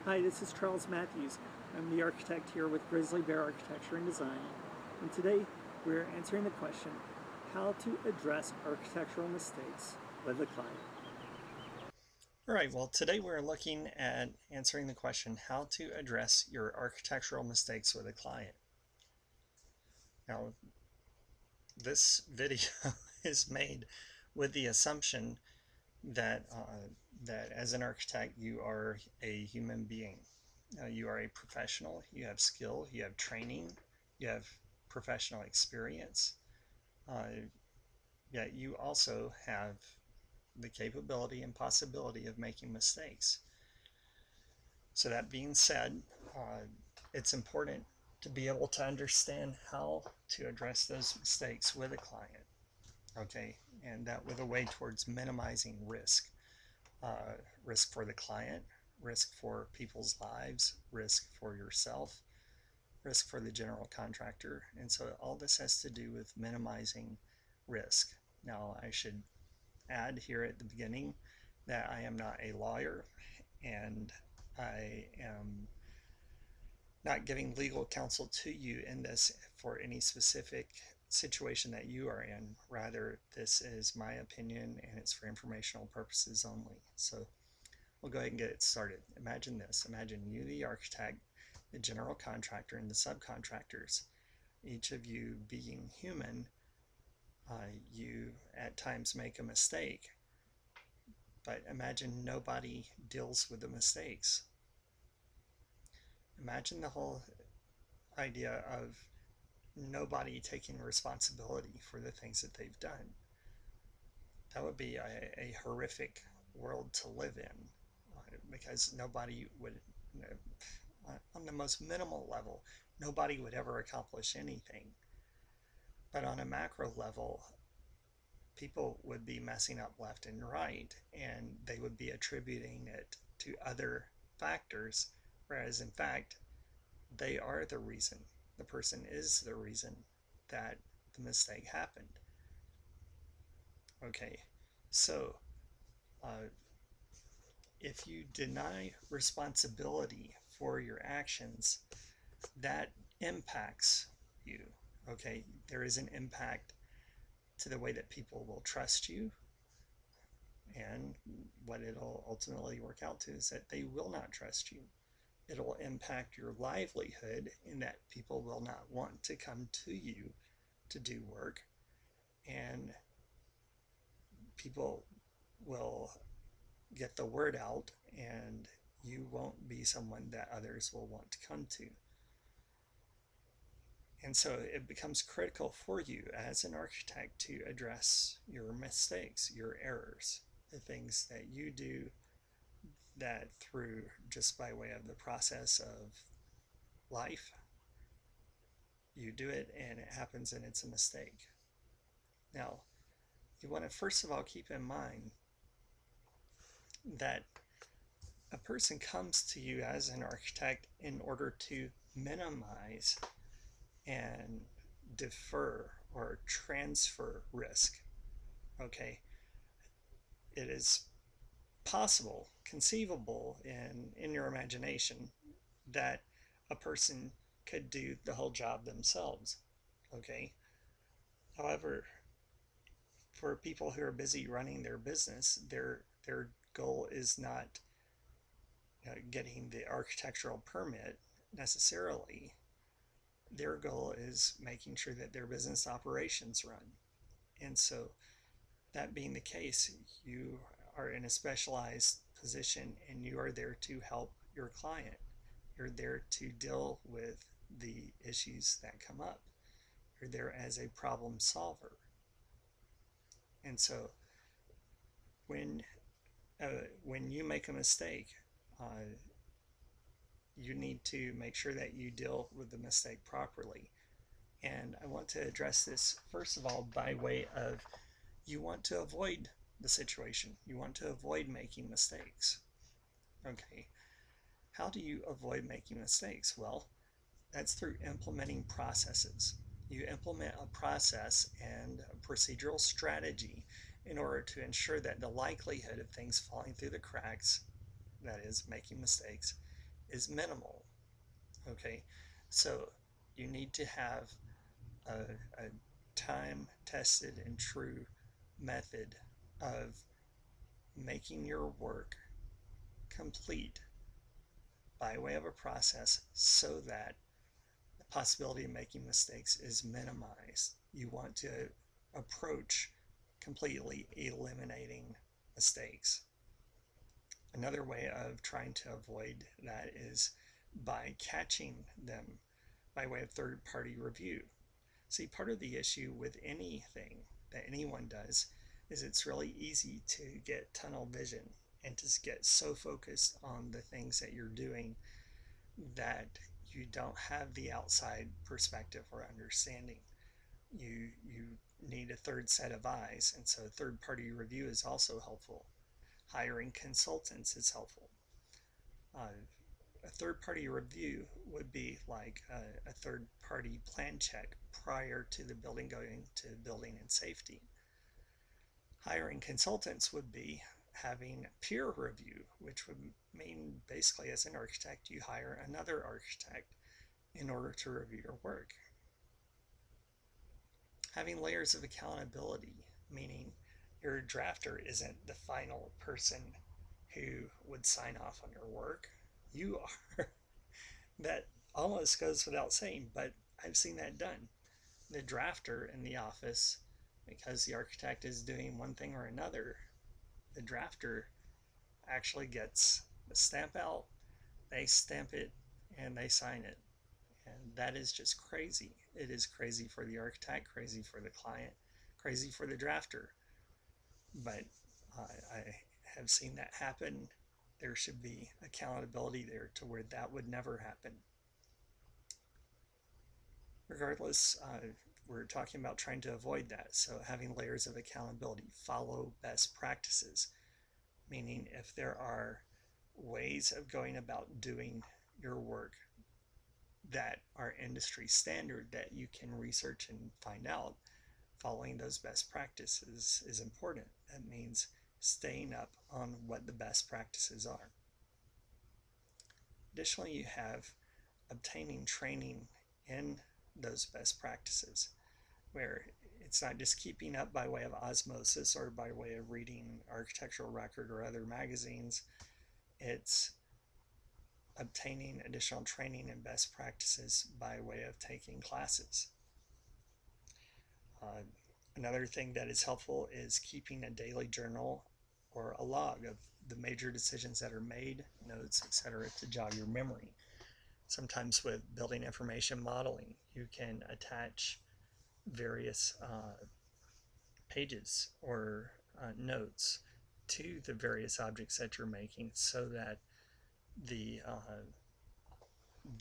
Hi, this is Charles Matthews. I'm the architect here with Grizzly Bear Architecture and Design, and today we're answering the question, how to address architectural mistakes with a client. All right, well, today we're looking at answering the question, how to address your architectural mistakes with a client. Now, this video is made with the assumption that, that as an architect, you are a human being. You are a professional, you have skill, you have training, you have professional experience, yet you also have the capability and possibility of making mistakes. So that being said, uh, it's important to be able to understand how to address those mistakes with a client, okay? And that with a way towards minimizing risk. Risk for the client, risk for people's lives, risk for yourself, risk for the general contractor. And so all this has to do with minimizing risk. Now, I should add here at the beginning that I am not a lawyer, and I am not giving legal counsel to you in this for any specific situation that you are in. Rather, this is my opinion and it's for informational purposes only. So we'll go ahead and get it started. Imagine this. Imagine you, the architect, the general contractor, and the subcontractors, each of you being human. You at times make a mistake, but imagine nobody deals with the mistakes. Imagine the whole idea of nobody taking responsibility for the things that they've done. That would be a horrific world to live in, because nobody would, you know, on the most minimal level, nobody would ever accomplish anything. But on a macro level, people would be messing up left and right, and they would be attributing it to other factors, whereas in fact, they are the reason. The person is the reason that the mistake happened. Okay, so uh, if you deny responsibility for your actions, that impacts you. Okay, there is an impact to the way that people will trust you, and what it'll ultimately work out to is that they will not trust you. It'll impact your livelihood in that people will not want to come to you to do work, and people will get the word out, and you won't be someone that others will want to come to. And so it becomes critical for you as an architect to address your mistakes, your errors, the things that you do that through just by way of the process of life, you do it and it happens and it's a mistake. Now, you want to first of all keep in mind that a person comes to you as an architect in order to minimize and defer or transfer risk. Okay, it is possible, conceivable in your imagination that a person could do the whole job themselves. Okay, however, for people who are busy running their business, their goal is not getting the architectural permit necessarily. Their goal is making sure that their business operations run. And so, that being the case, you are in a specialized position and you are there to help your client. You're there to deal with the issues that come up. You're there as a problem solver. And so, when when you make a mistake, uh, you need to make sure that you deal with the mistake properly. And I want to address this first of all by way of, you want to avoid the situation. You want to avoid making mistakes. Okay, how do you avoid making mistakes? Well, that's through implementing processes. You implement a process and a procedural strategy in order to ensure that the likelihood of things falling through the cracks, that is, making mistakes, is minimal. Okay, so you need to have a time tested and true method of making your work complete by way of a process so that the possibility of making mistakes is minimized. You want to approach completely eliminating mistakes. Another way of trying to avoid that is by catching them by way of third-party review. See, part of the issue with anything that anyone does is it's really easy to get tunnel vision and to get so focused on the things that you're doing that you don't have the outside perspective or understanding. You need a third set of eyes, and so third party review is also helpful. Hiring consultants is helpful. A third party review would be like a third party plan check prior to the building going to building and safety. Hiring consultants would be having peer review, which would mean basically as an architect you hire another architect in order to review your work. Having layers of accountability, meaning your drafter isn't the final person who would sign off on your work. You are. That almost goes without saying, but I've seen that done. The drafter in the office, because the architect is doing one thing or another, the drafter actually gets the stamp out, they stamp it, and they sign it. And that is just crazy. It is crazy for the architect, crazy for the client, crazy for the drafter. But I have seen that happen. There should be accountability there to where that would never happen. Regardless, we're talking about trying to avoid that. So having layers of accountability, follow best practices, meaning if there are ways of going about doing your work that are industry standard that you can research and find out, following those best practices is important. That means staying up on what the best practices are. Additionally, you have obtaining training in those best practices, where it's not just keeping up by way of osmosis or by way of reading Architectural Record or other magazines. It's obtaining additional training and best practices by way of taking classes. Another thing that is helpful is keeping a daily journal or a log of the major decisions that are made, notes, etc., to jog your memory. Sometimes with building information modeling, you can attach various pages or notes to the various objects that you're making so that the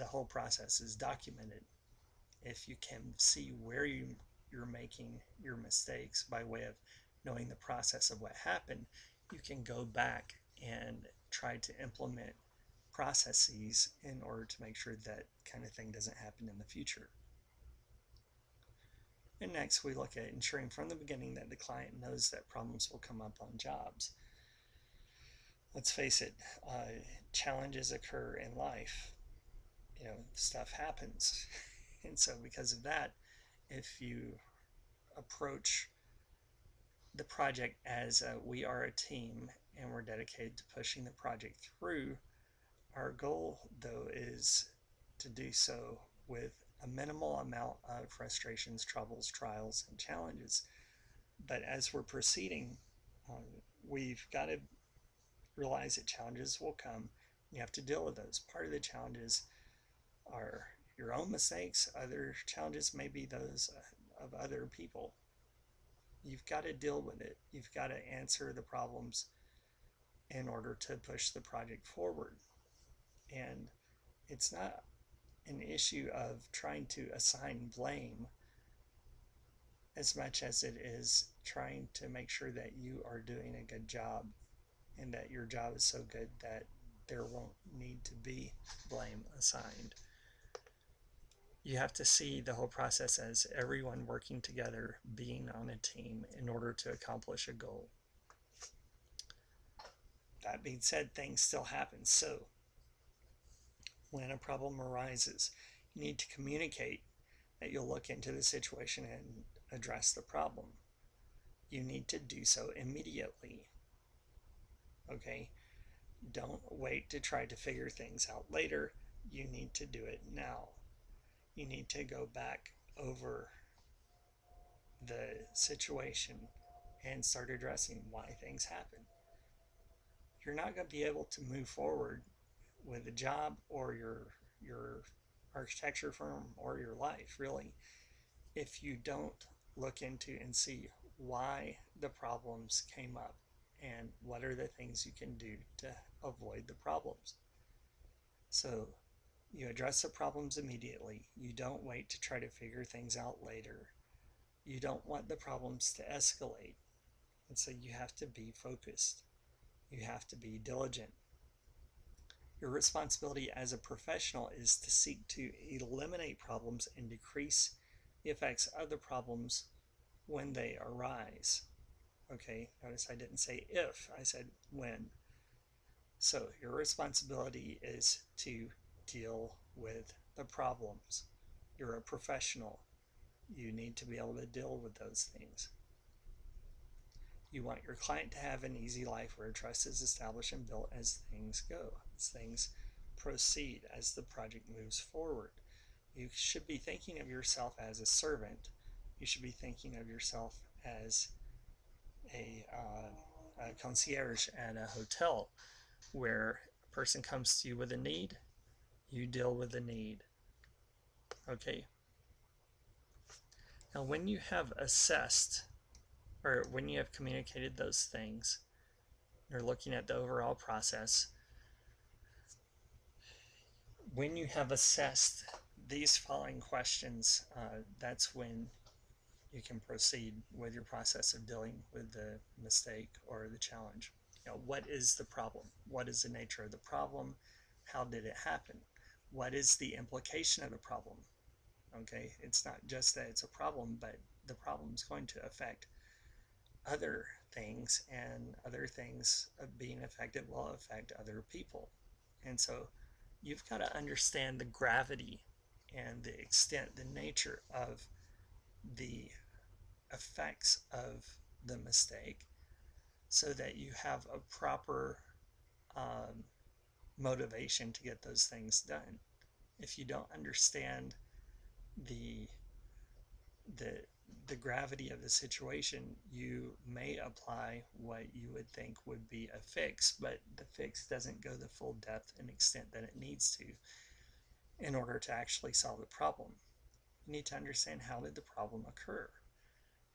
whole process is documented. If you can see where you're making your mistakes by way of knowing the process of what happened, you can go back and try to implement processes in order to make sure that kind of thing doesn't happen in the future. And next, we look at ensuring from the beginning that the client knows that problems will come up on jobs. Let's face it, challenges occur in life. Stuff happens. And so because of that, if you approach the project as we are a team and we're dedicated to pushing the project through, our goal, though, is to do so with a minimal amount of frustrations, troubles, trials, and challenges. But as we're proceeding, we've got to realize that challenges will come. You have to deal with those. Part of the challenges are your own mistakes. Other challenges may be those of other people. You've got to deal with it. You've got to answer the problems in order to push the project forward. And it's not an issue of trying to assign blame as much as it is trying to make sure that you are doing a good job and that your job is so good that there won't need to be blame assigned. You have to see the whole process as everyone working together, being on a team in order to accomplish a goal. That being said, things still happen. So when a problem arises, you need to communicate that you'll look into the situation and address the problem. You need to do so immediately. Okay? Don't wait to try to figure things out later. You need to do it now. You need to go back over the situation and start addressing why things happen. You're not going to be able to move forward with a job or your architecture firm or your life, really, if you don't look into and see why the problems came up and what are the things you can do to avoid the problems. So you address the problems immediately. You don't wait to try to figure things out later. You don't want the problems to escalate. And so you have to be focused. You have to be diligent. Your responsibility as a professional is to seek to eliminate problems and decrease the effects of the problems when they arise. Okay, notice I didn't say if, I said when. So your responsibility is to deal with the problems. You're a professional. You need to be able to deal with those things. You want your client to have an easy life where trust is established and built as things go, as things proceed, as the project moves forward. You should be thinking of yourself as a servant. You should be thinking of yourself as a concierge at a hotel, where a person comes to you with a need, you deal with the need. Okay? Now, when you have assessed, or when you have communicated those things, you're looking at the overall process. When you have assessed these following questions, that's when you can proceed with your process of dealing with the mistake or the challenge. What is the problem? What is the nature of the problem? How did it happen? What is the implication of the problem? Okay, it's not just that it's a problem, but the problem is going to affect other things, and other things being affected will affect other people. And so you've got to understand the gravity and the extent, the nature of the effects of the mistake, so that you have a proper motivation to get those things done. If you don't understand the the the gravity of the situation, you may apply what you would think would be a fix, but the fix doesn't go the full depth and extent that it needs to in order to actually solve the problem. You need to understand, how did the problem occur,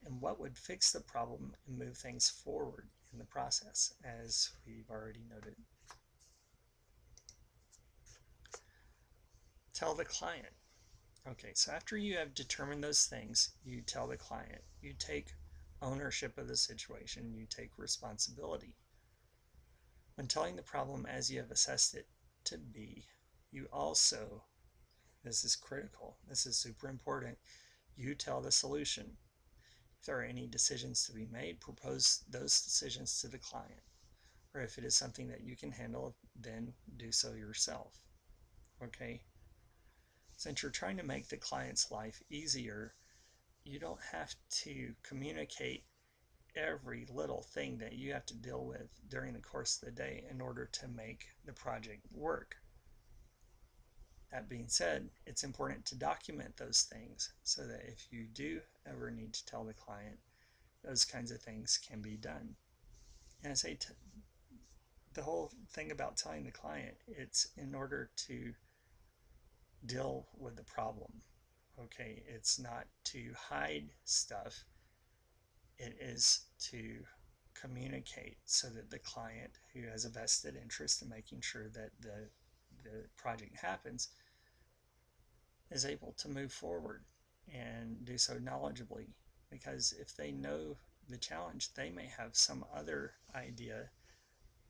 and what would fix the problem and move things forward in the process, as we've already noted. Tell the client. Okay, so after you have determined those things, you tell the client. You take ownership of the situation. You take responsibility. When telling the problem as you have assessed it to be, you also, this is critical, this is super important, you tell the solution. If there are any decisions to be made, propose those decisions to the client. Or if it is something that you can handle, then do so yourself. Okay? Since you're trying to make the client's life easier, you don't have to communicate every little thing that you have to deal with during the course of the day in order to make the project work. That being said, it's important to document those things so that if you do ever need to tell the client, those kinds of things can be done. And I say the whole thing about telling the client, it's in order to deal with the problem. Okay, it's not to hide stuff. It is to communicate so that the client, who has a vested interest in making sure that the project happens, is able to move forward and do so knowledgeably. Because if they know the challenge, they may have some other idea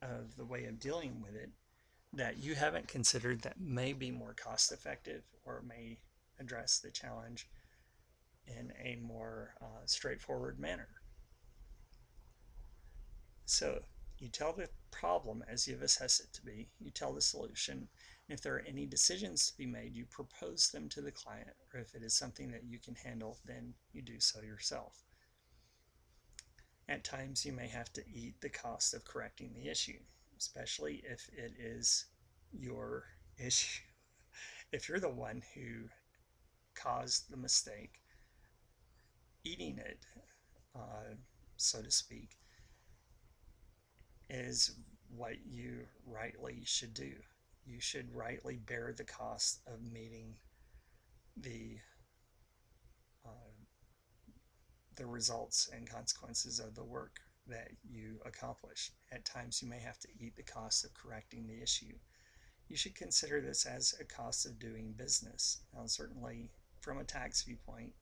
of the way of dealing with it that you haven't considered, that may be more cost effective or may address the challenge in a more straightforward manner. So you tell the problem as you've assessed it to be, you tell the solution, If there are any decisions to be made, you propose them to the client, or if it is something that you can handle, then you do so yourself. At times, you may have to eat the cost of correcting the issue, especially if it is your issue. If you're the one who caused the mistake, eating it, so to speak, is what you rightly should do. You should rightly bear the cost of meeting the results and consequences of the work that you accomplish. At times, you may have to eat the cost of correcting the issue. You should consider this as a cost of doing business. Now, certainly, from a tax viewpoint,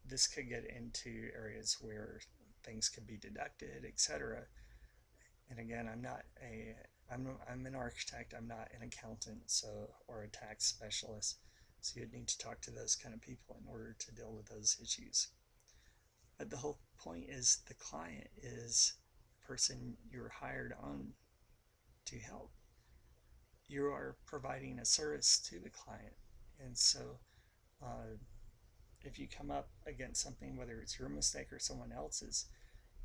this could get into areas where things could be deducted, etc. And again, I'm an architect. I'm not an accountant, or a tax specialist. So you'd need to talk to those kind of people in order to deal with those issues. But the whole point is the client is the person you're hired on to help. You are providing a service to the client. And so if you come up against something, whether it's your mistake or someone else's,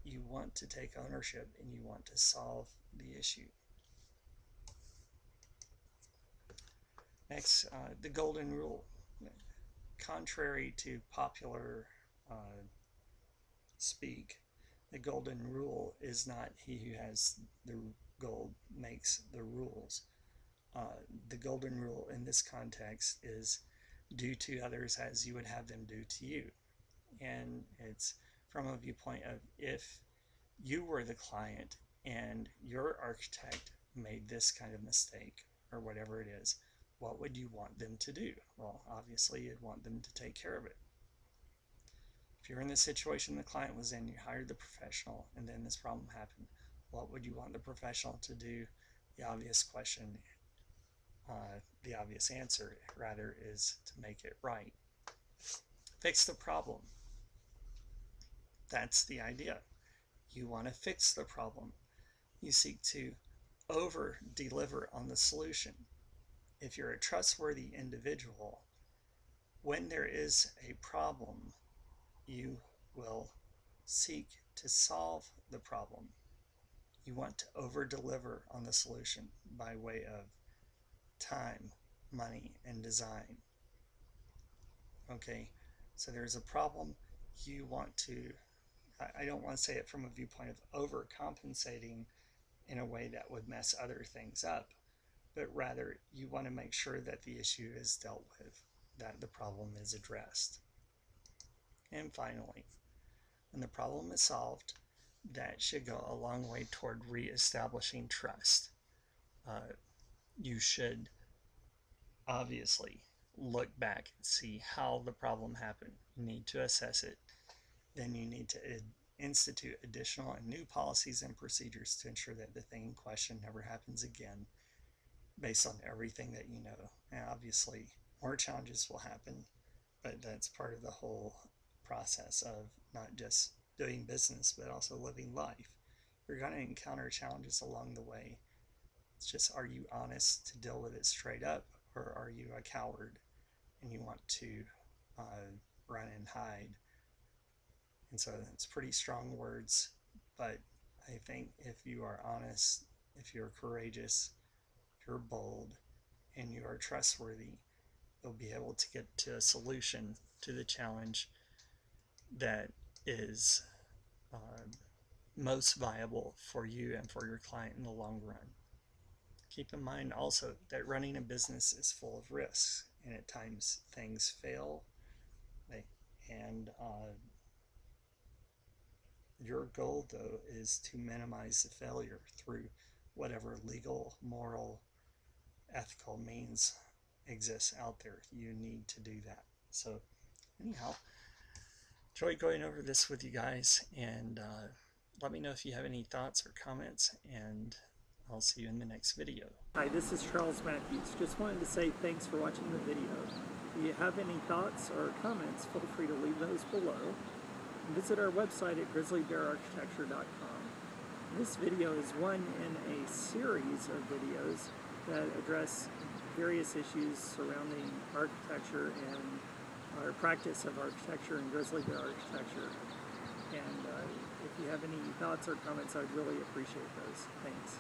you want to take ownership and you want to solve the issue. Next, the golden rule. Contrary to popular speak, the golden rule is not he who has the gold makes the rules. The golden rule in this context is do to others as you would have them do to you. And it's from a viewpoint of if you were the client and your architect made this kind of mistake or whatever it is, what would you want them to do? Well, obviously you'd want them to take care of it. If you're in the situation the client was in, you hired the professional, and then this problem happened, what would you want the professional to do? The obvious question, the obvious answer, rather, is to make it right. Fix the problem. That's the idea. You want to fix the problem. You seek to over-deliver on the solution. If you're a trustworthy individual, when there is a problem, you will seek to solve the problem. You want to over-deliver on the solution by way of time, money, and design. Okay, so there's a problem. You want to, I don't want to say it from a viewpoint of overcompensating in a way that would mess other things up, but rather you want to make sure that the issue is dealt with, that the problem is addressed. And finally, when the problem is solved, that should go a long way toward reestablishing trust. You should obviously look back and see how the problem happened. You need to assess it. Then you need to institute additional and new policies and procedures to ensure that the thing in question never happens again, based on everything that you know. And obviously, more challenges will happen, but that's part of the whole process of not just doing business, but also living life. You're going to encounter challenges along the way. It's just, are you honest to deal with it straight up, or are you a coward and you want to run and hide? And so it's pretty strong words, but I think if you are honest, if you're courageous, if you're bold, and you are trustworthy, you'll be able to get to a solution to the challenge that is most viable for you and for your client in the long run. Keep in mind also that running a business is full of risks, and at times things fail, and your goal, though, is to minimize the failure through whatever legal, moral, ethical means exists out there. You need to do that. So anyhow, enjoy going over this with you guys, and let me know if you have any thoughts or comments, and I'll see you in the next video. Hi, this is Charles Matthews. Just wanted to say thanks for watching the video. If you have any thoughts or comments, feel free to leave those below. Visit our website at grizzlybeararchitecture.com. This video is one in a series of videos that address various issues surrounding architecture and our practice of architecture and grizzly bear architecture. And if you have any thoughts or comments, I'd really appreciate those. Thanks.